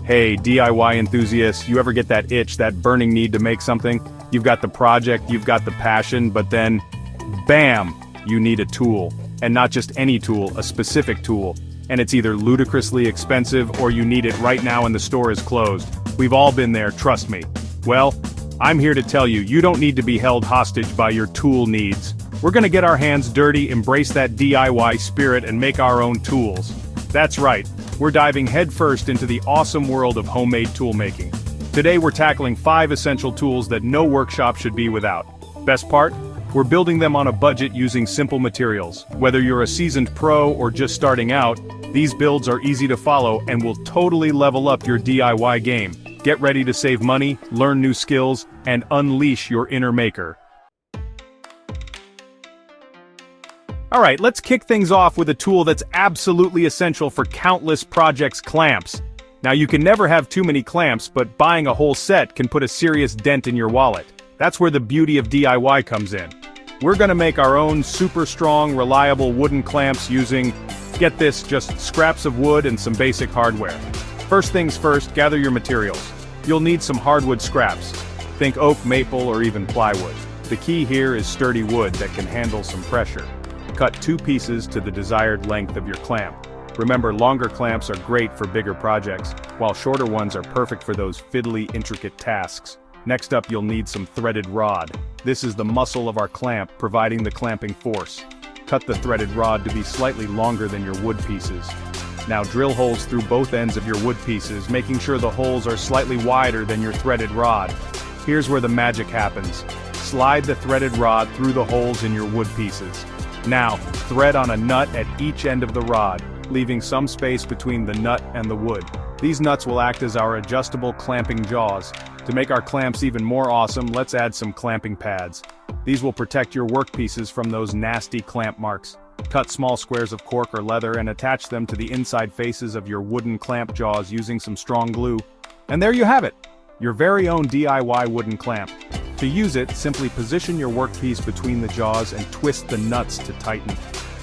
Hey, DIY enthusiasts, you ever get that itch, that burning need to make something? You've got the project, you've got the passion, but then, bam, you need a tool. And not just any tool, a specific tool. And it's either ludicrously expensive or you need it right now and the store is closed. We've all been there, trust me. Well, I'm here to tell you, you don't need to be held hostage by your tool needs. We're gonna get our hands dirty, embrace that DIY spirit, and make our own tools. That's right, we're diving headfirst into the awesome world of homemade toolmaking. Today we're tackling 5 essential tools that no workshop should be without. Best part? We're building them on a budget using simple materials. Whether you're a seasoned pro or just starting out, these builds are easy to follow and will totally level up your DIY game. Get ready to save money, learn new skills, and unleash your inner maker. Alright, let's kick things off with a tool that's absolutely essential for countless projects: clamps. Now you can never have too many clamps, but buying a whole set can put a serious dent in your wallet. That's where the beauty of DIY comes in. We're gonna make our own super strong, reliable wooden clamps using, get this, just scraps of wood and some basic hardware. First things first, gather your materials. You'll need some hardwood scraps. Think oak, maple, or even plywood. The key here is sturdy wood that can handle some pressure. Cut 2 pieces to the desired length of your clamp. Remember, longer clamps are great for bigger projects, while shorter ones are perfect for those fiddly, intricate tasks. Next up, you'll need some threaded rod. This is the muscle of our clamp, providing the clamping force. Cut the threaded rod to be slightly longer than your wood pieces. Now drill holes through both ends of your wood pieces, making sure the holes are slightly wider than your threaded rod. Here's where the magic happens. Slide the threaded rod through the holes in your wood pieces. Now, thread on a nut at each end of the rod, leaving some space between the nut and the wood. These nuts will act as our adjustable clamping jaws. To make our clamps even more awesome, let's add some clamping pads. These will protect your workpieces from those nasty clamp marks. Cut small squares of cork or leather and attach them to the inside faces of your wooden clamp jaws using some strong glue. And there you have it! Your very own DIY wooden clamp. To use it, simply position your workpiece between the jaws and twist the nuts to tighten.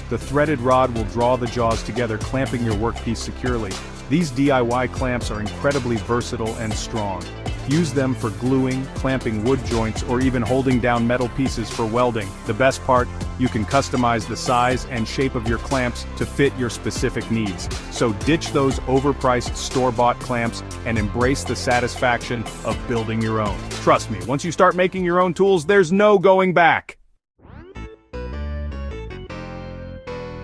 The threaded rod will draw the jaws together, clamping your workpiece securely. These DIY clamps are incredibly versatile and strong. Use them for gluing, clamping wood joints, or even holding down metal pieces for welding. The best part, you can customize the size and shape of your clamps to fit your specific needs. So ditch those overpriced store-bought clamps and embrace the satisfaction of building your own. Trust me, once you start making your own tools, there's no going back.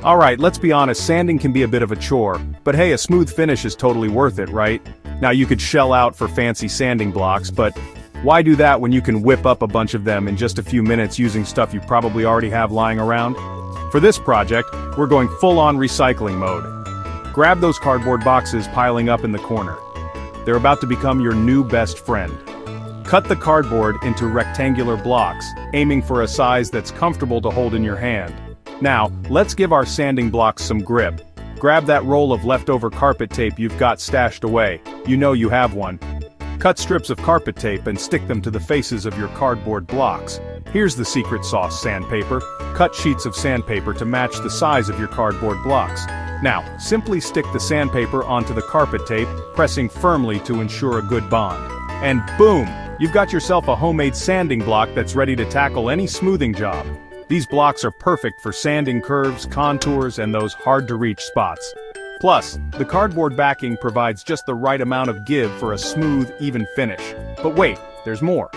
Alright, let's be honest, sanding can be a bit of a chore, but hey, a smooth finish is totally worth it, right? Now you could shell out for fancy sanding blocks, but why do that when you can whip up a bunch of them in just a few minutes using stuff you probably already have lying around? For this project, we're going full-on recycling mode. Grab those cardboard boxes piling up in the corner. They're about to become your new best friend. Cut the cardboard into rectangular blocks, aiming for a size that's comfortable to hold in your hand. Now, let's give our sanding blocks some grip. Grab that roll of leftover carpet tape you've got stashed away. You know you have one. Cut strips of carpet tape and stick them to the faces of your cardboard blocks. Here's the secret sauce: sandpaper. Cut sheets of sandpaper to match the size of your cardboard blocks. Now, simply stick the sandpaper onto the carpet tape, pressing firmly to ensure a good bond. And boom! You've got yourself a homemade sanding block that's ready to tackle any smoothing job. These blocks are perfect for sanding curves, contours, and those hard-to-reach spots. Plus, the cardboard backing provides just the right amount of give for a smooth, even finish. But wait, there's more.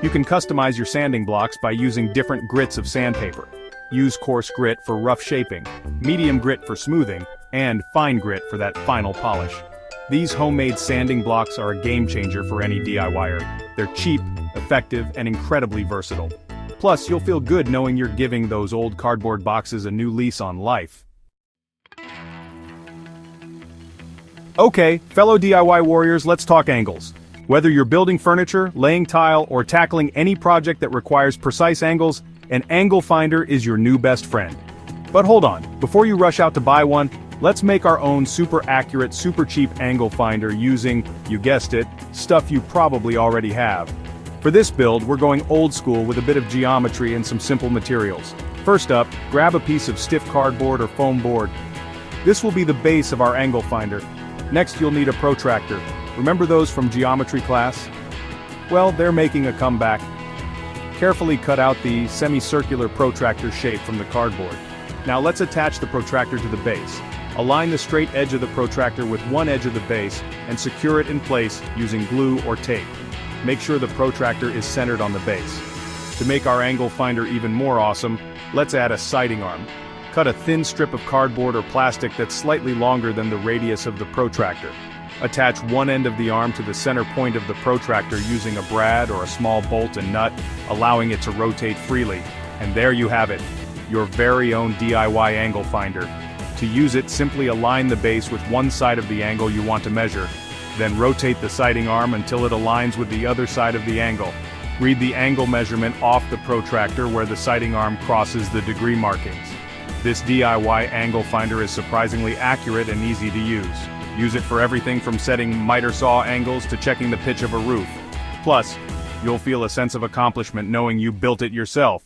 You can customize your sanding blocks by using different grits of sandpaper. Use coarse grit for rough shaping, medium grit for smoothing, and fine grit for that final polish. These homemade sanding blocks are a game-changer for any DIYer. They're cheap, effective, and incredibly versatile. Plus, you'll feel good knowing you're giving those old cardboard boxes a new lease on life. Okay, fellow DIY warriors, let's talk angles. Whether you're building furniture, laying tile, or tackling any project that requires precise angles, an angle finder is your new best friend. But hold on, before you rush out to buy one, let's make our own super accurate, super cheap angle finder using, you guessed it, stuff you probably already have. For this build, we're going old school with a bit of geometry and some simple materials. First up, grab a piece of stiff cardboard or foam board. This will be the base of our angle finder. Next, you'll need a protractor. Remember those from geometry class? Well, they're making a comeback. Carefully cut out the semicircular protractor shape from the cardboard. Now let's attach the protractor to the base. Align the straight edge of the protractor with one edge of the base and secure it in place using glue or tape. Make sure the protractor is centered on the base. To make our angle finder even more awesome, let's add a sighting arm. Cut a thin strip of cardboard or plastic that's slightly longer than the radius of the protractor. Attach one end of the arm to the center point of the protractor using a brad or a small bolt and nut, allowing it to rotate freely. And there you have it, your very own DIY angle finder. To use it, simply align the base with one side of the angle you want to measure. Then rotate the sighting arm until it aligns with the other side of the angle. Read the angle measurement off the protractor where the sighting arm crosses the degree markings. This DIY angle finder is surprisingly accurate and easy to use. Use it for everything from setting miter saw angles to checking the pitch of a roof. Plus, you'll feel a sense of accomplishment knowing you built it yourself.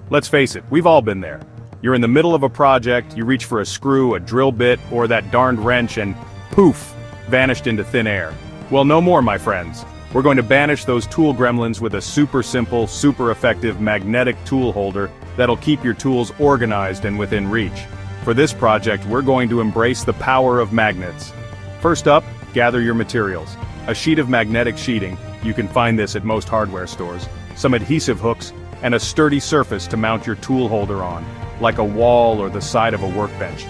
Let's face it, we've all been there. You're in the middle of a project, you reach for a screw, a drill bit, or that darned wrench and poof, vanished into thin air. Well, no more, my friends. We're going to banish those tool gremlins with a super simple, super effective magnetic tool holder that'll keep your tools organized and within reach. For this project, we're going to embrace the power of magnets. First up, gather your materials. A sheet of magnetic sheeting, you can find this at most hardware stores, some adhesive hooks, and a sturdy surface to mount your tool holder on, like a wall or the side of a workbench.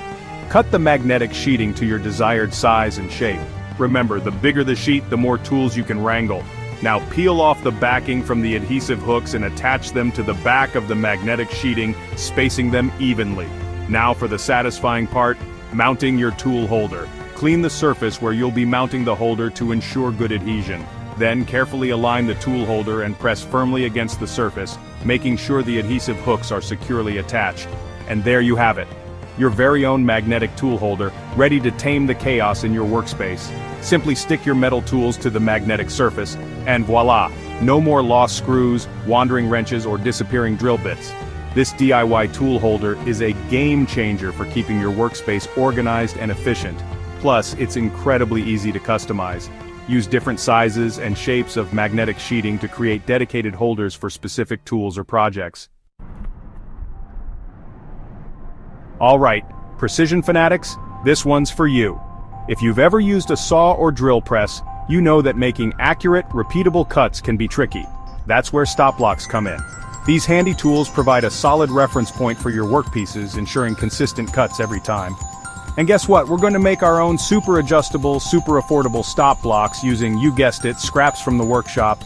Cut the magnetic sheeting to your desired size and shape. Remember, the bigger the sheet, the more tools you can wrangle. Now peel off the backing from the adhesive hooks and attach them to the back of the magnetic sheeting, spacing them evenly. Now for the satisfying part, mounting your tool holder. Clean the surface where you'll be mounting the holder to ensure good adhesion. Then carefully align the tool holder and press firmly against the surface, making sure the adhesive hooks are securely attached. And there you have it, your very own magnetic tool holder, ready to tame the chaos in your workspace. Simply stick your metal tools to the magnetic surface, and voila, no more lost screws, wandering wrenches, or disappearing drill bits. This DIY tool holder is a game changer for keeping your workspace organized and efficient. Plus, it's incredibly easy to customize. Use different sizes and shapes of magnetic sheeting to create dedicated holders for specific tools or projects. Alright, precision fanatics, this one's for you. If you've ever used a saw or drill press, you know that making accurate, repeatable cuts can be tricky. That's where stop blocks come in. These handy tools provide a solid reference point for your workpieces, ensuring consistent cuts every time. And guess what? We're going to make our own super adjustable, super affordable stop blocks using, you guessed it, scraps from the workshop.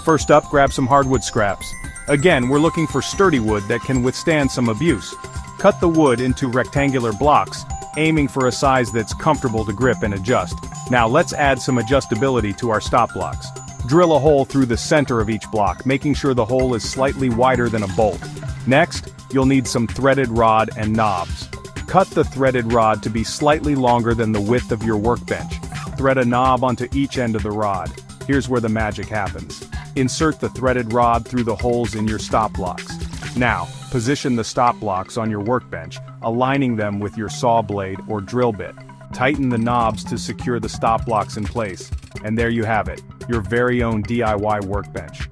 First up, grab some hardwood scraps. Again, we're looking for sturdy wood that can withstand some abuse. Cut the wood into rectangular blocks, aiming for a size that's comfortable to grip and adjust. Now let's add some adjustability to our stop blocks. Drill a hole through the center of each block, making sure the hole is slightly wider than a bolt. Next, you'll need some threaded rod and knobs. Cut the threaded rod to be slightly longer than the width of your workbench. Thread a knob onto each end of the rod. Here's where the magic happens. Insert the threaded rod through the holes in your stop blocks. Now, position the stop blocks on your workbench, aligning them with your saw blade or drill bit. Tighten the knobs to secure the stop blocks in place. And there you have it, your very own DIY workbench.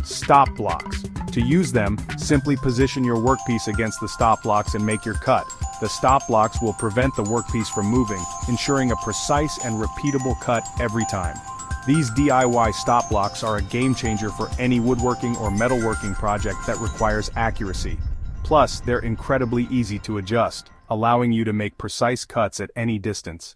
Stop blocks. To use them, simply position your workpiece against the stop blocks and make your cut. The stop blocks will prevent the workpiece from moving, ensuring a precise and repeatable cut every time. These DIY stop blocks are a game changer for any woodworking or metalworking project that requires accuracy. Plus, they're incredibly easy to adjust, allowing you to make precise cuts at any distance.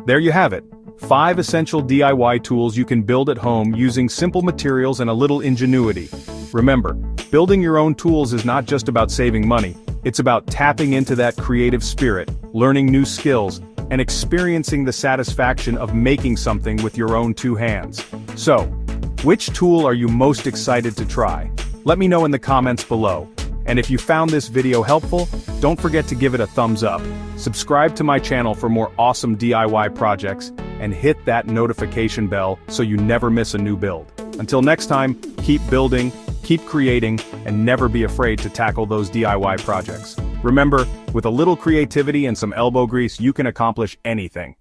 There you have it. 5 essential DIY tools you can build at home using simple materials and a little ingenuity. Remember, building your own tools is not just about saving money, it's about tapping into that creative spirit, learning new skills, and experiencing the satisfaction of making something with your own 2 hands. So, which tool are you most excited to try? Let me know in the comments below. And if you found this video helpful, don't forget to give it a thumbs up. Subscribe to my channel for more awesome DIY projects, and hit that notification bell so you never miss a new build. Until next time, keep building, keep creating, and never be afraid to tackle those DIY projects. Remember, with a little creativity and some elbow grease, you can accomplish anything.